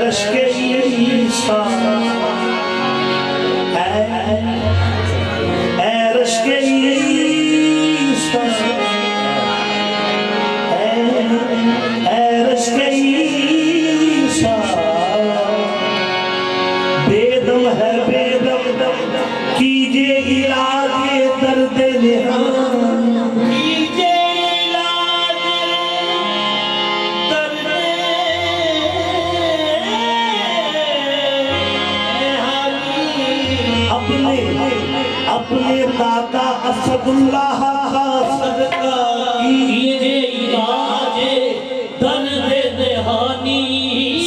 rush के ईसा rush के ईसा rush के ईसा बेदम है बेदम कीजिए इलाज दर्द निहान कीजिए इलाज दर्द अपने अपने दादा असदुल्लाह का सदका कीजिए इलाज दर्द निहानी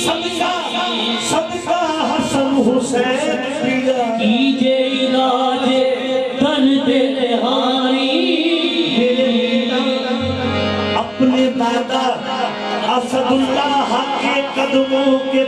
सदका सदका हसन हुसैन कीजिए इलाज दर्द निहानी अपने दादा असदुल्लाह के कदमों के